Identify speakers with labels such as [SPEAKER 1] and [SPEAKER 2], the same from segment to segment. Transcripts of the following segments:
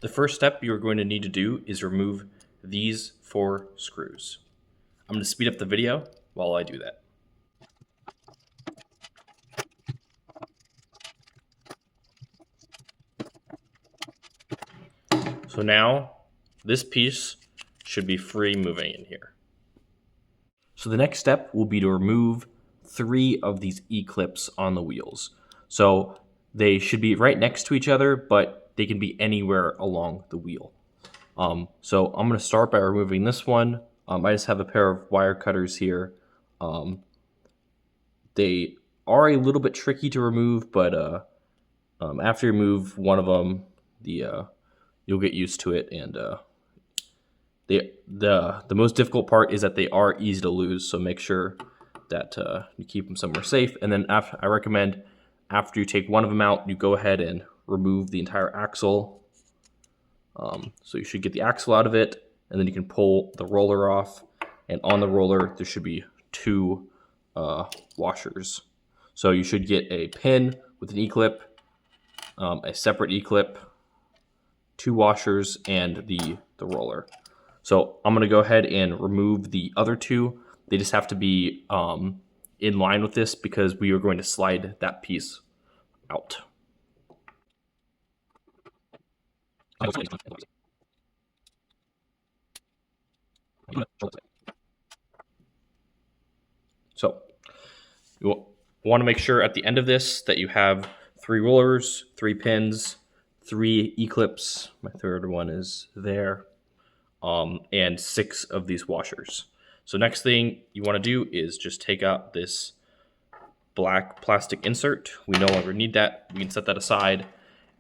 [SPEAKER 1] The first step you're going to need to do is remove these 4 screws. I'm going to speed up the video while I do that. So now this piece should be free moving in here. So the next step will be to remove 3 of these E-clips on the wheels. So they should be right next to each other, but they can be anywhere along the wheel. So I'm going to start by removing this one. I just have a pair of wire cutters here. They are a little bit tricky to remove, but after you remove one of them, you'll get used to it. And the most difficult part is that they are easy to lose. So make sure that you keep them somewhere safe. And then I recommend after you take one of them out, you go ahead and remove the entire axle. So you should get the axle out of it, and then you can pull the roller off. And on the roller, there should be 2 washers. So you should get a pin with an E-clip, a separate E-clip, 2 washers, and the roller. So I'm going to go ahead and remove the other 2. They just have to be in line with this because we are going to slide that piece out. So you want to make sure at the end of this that you have 3 rollers, 3 pins, 3 E-clips. My third one is there. And 6 of these washers. So next thing you want to do is just take out this black plastic insert. We no longer need that. We can set that aside.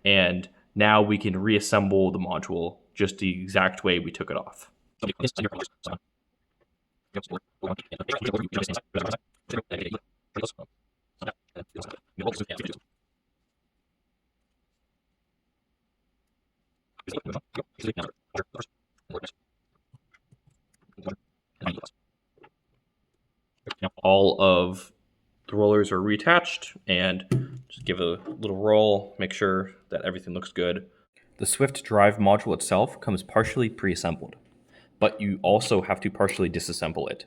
[SPEAKER 1] And now we can reassemble the module just the exact way we took it off. All of the rollers are reattached, and just give it a little roll, make sure that everything looks good. The Swyft drive module itself comes partially pre-assembled, but you also have to partially disassemble it.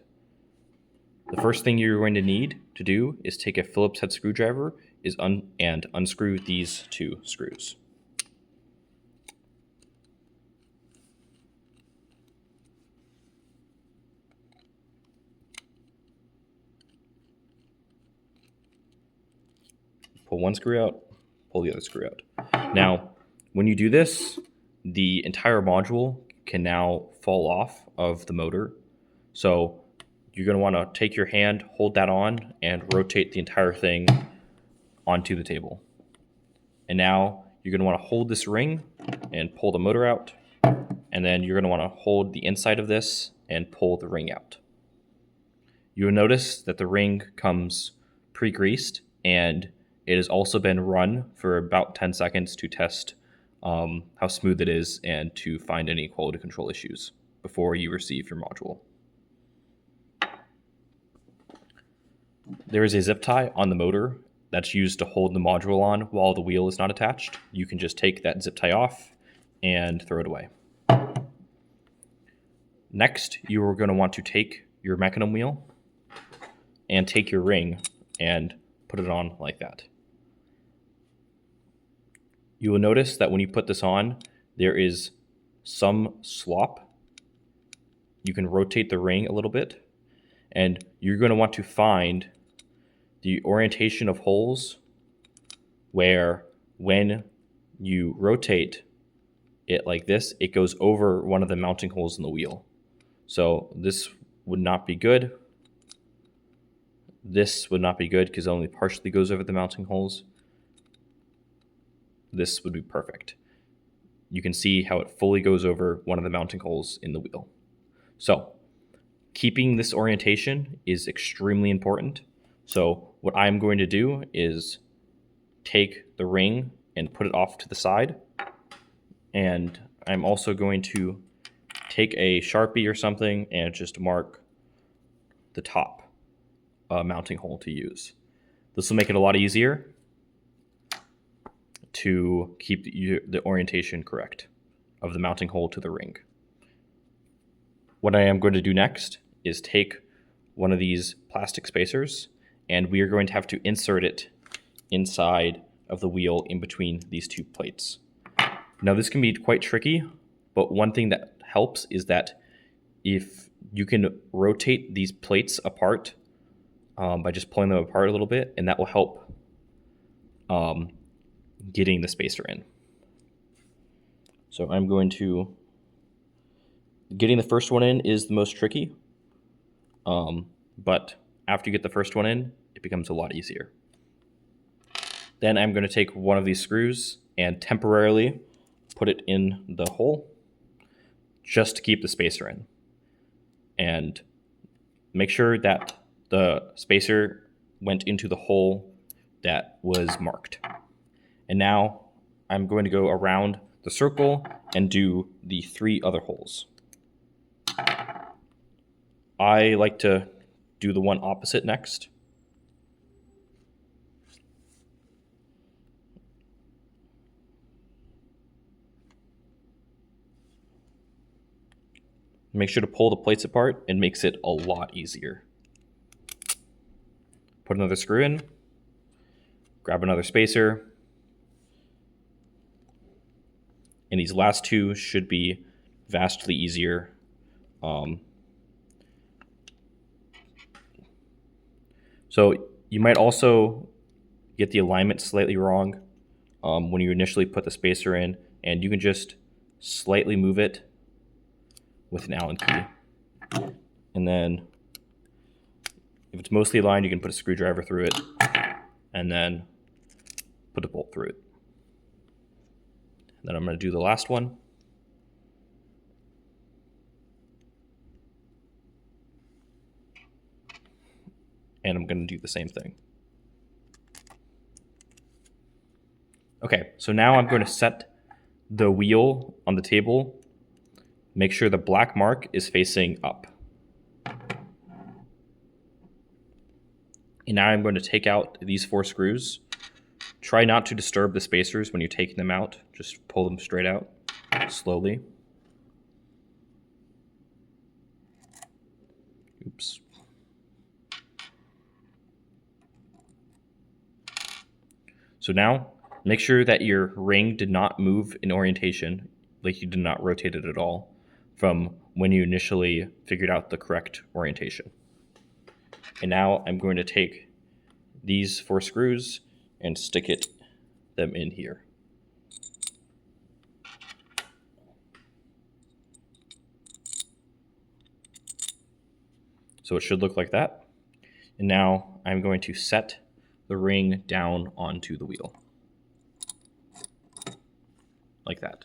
[SPEAKER 1] The first thing you're going to need to do is take a Phillips head screwdriver and unscrew these 2 screws. Pull one screw out, pull the other screw out. Now, when you do this, the entire module can now fall off of the motor. So you're going to want to take your hand, hold that on, and rotate the entire thing onto the table. And now you're going to want to hold this ring and pull the motor out. And then you're going to want to hold the inside of this and pull the ring out. You'll notice that the ring comes pre-greased, and it has also been run for about 10 seconds to test how smooth it is and to find any quality control issues before you receive your module. There is a zip tie on the motor that's used to hold the module on while the wheel is not attached. You can just take that zip tie off and throw it away. Next, you are going to want to take your mechanism wheel and take your ring and put it on like that. You will notice that when you put this on, there is some slop. You can rotate the ring a little bit, and you're going to want to find the orientation of holes where when you rotate it like this, it goes over one of the mounting holes in the wheel. So this would not be good. This would not be good because it only partially goes over the mounting holes. This would be perfect. You can see how it fully goes over one of the mounting holes in the wheel. So keeping this orientation is extremely important. So what I'm going to do is take the ring and put it off to the side. And I'm also going to take a Sharpie or something and just mark the top mounting hole to use. This will make it a lot easier to keep the orientation correct. of the mounting hole to the ring. What I am going to do next is take one of these plastic spacers, and we are going to have to insert it inside of the wheel in between these two plates. Now this can be quite tricky, but one thing that helps is that if you can rotate these plates apart by just pulling them apart a little bit, and that will help getting the spacer in. So I'm going to, getting the first one in is the most tricky, but after you get the first one in, it becomes a lot easier. Then I'm going to take one of these screws and temporarily put it in the hole just to keep the spacer in. And make sure that the spacer went into the hole that was marked. And now I'm going to go around the circle and do the 3 other holes. I like to do the one opposite next. Make sure to pull the plates apart. It makes it a lot easier. Put another screw in, grab another spacer, and these last 2 should be vastly easier. So you might also get the alignment slightly wrong when you initially put the spacer in, and you can just slightly move it with an Allen key. And then if it's mostly aligned, you can put a screwdriver through it and then put a bolt through it. Then I'm going to do the last one. And I'm going to do the same thing. Okay, so now I'm going to set the wheel on the table. Make sure the black mark is facing up. And now I'm going to take out these 4 screws. Try not to disturb the spacers when you're taking them out. Just pull them straight out, slowly. Oops. So now, make sure that your ring did not move in orientation, like you did not rotate it at all, from when you initially figured out the correct orientation. And now I'm going to take these 4 screws and stick them in here. So it should look like that. And now I'm going to set the ring down onto the wheel. Like that.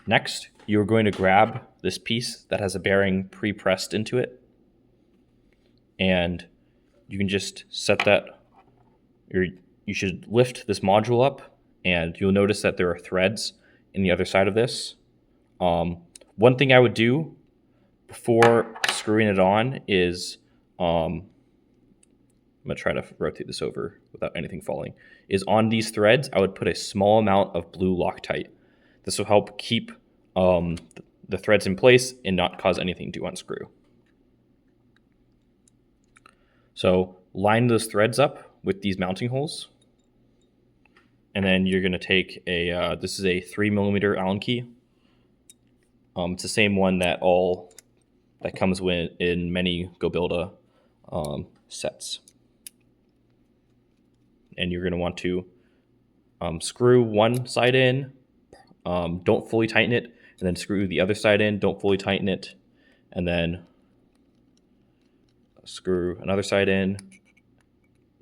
[SPEAKER 1] Next, you're going to grab this piece that has a bearing pre-pressed into it, and you can just set that, or you should lift this module up, and you'll notice that there are threads in the other side of this. One thing I would do before screwing it on is, I'm going to try to rotate this over without anything falling, is on these threads, I would put a small amount of blue Loctite. This will help keep the threads in place and not cause anything to unscrew. So line those threads up with these mounting holes. And then you're going to take this is a 3mm Allen key. It's the same one that comes in many GoBuilda sets. And you're going to want to screw one side in, don't fully tighten it, and then screw the other side in, don't fully tighten it, and then screw another side in,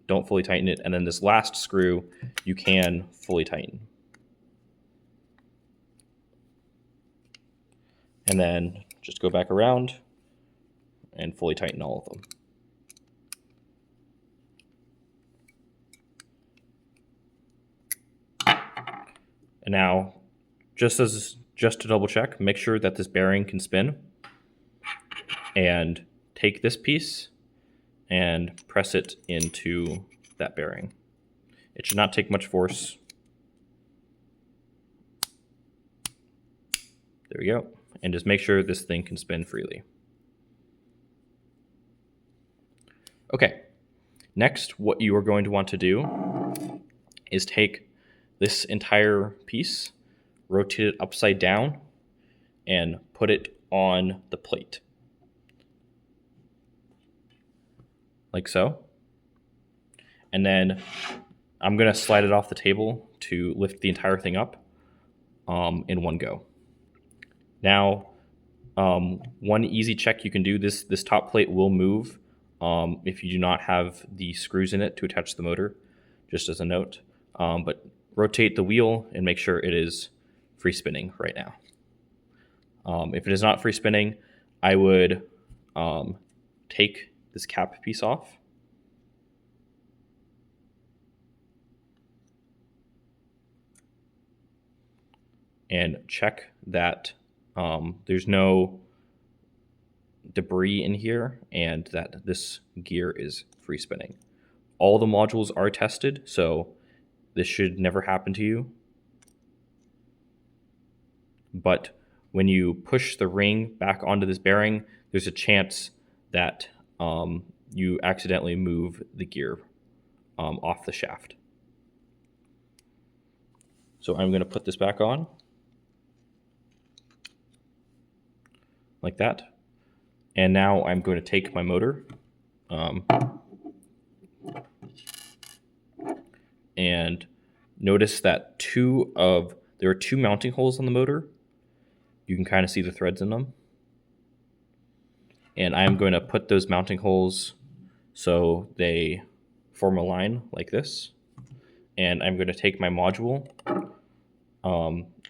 [SPEAKER 1] don't fully tighten it, and then this last screw you can fully tighten. And then just go back around and fully tighten all of them. And now, just to double check, make sure that this bearing can spin, and take this piece and press it into that bearing. It should not take much force. There we go. And just make sure this thing can spin freely. Okay, next what you are going to want to do is take this entire piece, rotate it upside down, and put it on the plate. Like so. And then I'm going to slide it off the table to lift the entire thing up in one go. Now, one easy check you can do, this top plate will move if you do not have the screws in it to attach the motor, just as a note. But rotate the wheel and make sure it is free spinning right now. If it is not free spinning, I would take this cap piece off. And check that there's no debris in here and that this gear is free spinning. All the modules are tested, so this should never happen to you. But when you push the ring back onto this bearing, there's a chance that you accidentally move the gear off the shaft. So I'm going to put this back on like that. And now I'm going to take my motor and notice that there are two mounting holes on the motor. You can kind of see the threads in them. And I'm going to put those mounting holes so they form a line like this. And I'm going to take my module.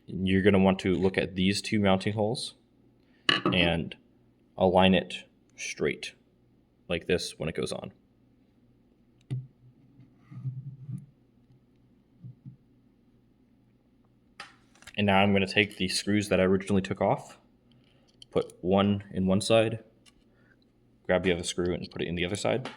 [SPEAKER 1] You're going to want to look at these two mounting holes and align it straight like this when it goes on. And now I'm going to take the screws that I originally took off, put one in one side, grab the other screw and put it in the other side.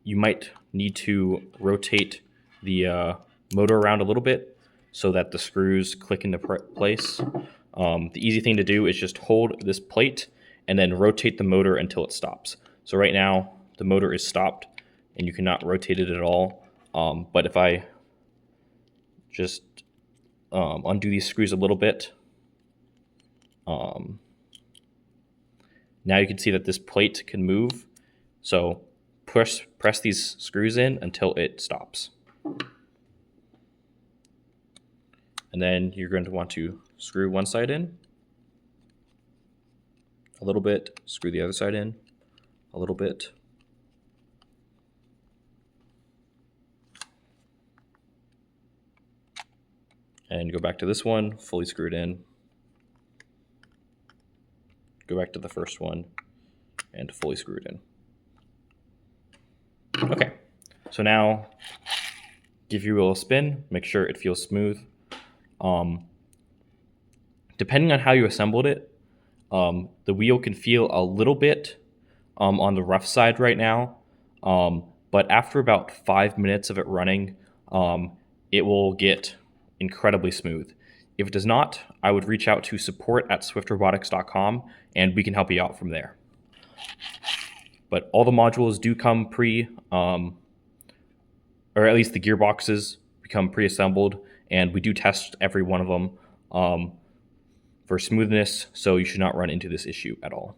[SPEAKER 1] You might need to rotate the motor around a little bit so that the screws click into place. The easy thing to do is just hold this plate and then rotate the motor until it stops. So right now the motor is stopped and you cannot rotate it at all. But if I just undo these screws a little bit, now you can see that this plate can move. So press these screws in until it stops. And then you're going to want to screw one side in a little bit, screw the other side in a little bit. And go back to this one, fully screwed in. Go back to the first one and fully screwed in. Okay, so now give your wheel a spin, make sure it feels smooth. Depending on how you assembled it, the wheel can feel a little bit on the rough side right now, but after about 5 minutes of it running, it will get incredibly smooth. If it does not, I would reach out to support@swiftrobotics.com and we can help you out from there. But all the modules do come or at least the gearboxes become pre-assembled, and we do test every one of them for smoothness, so you should not run into this issue at all.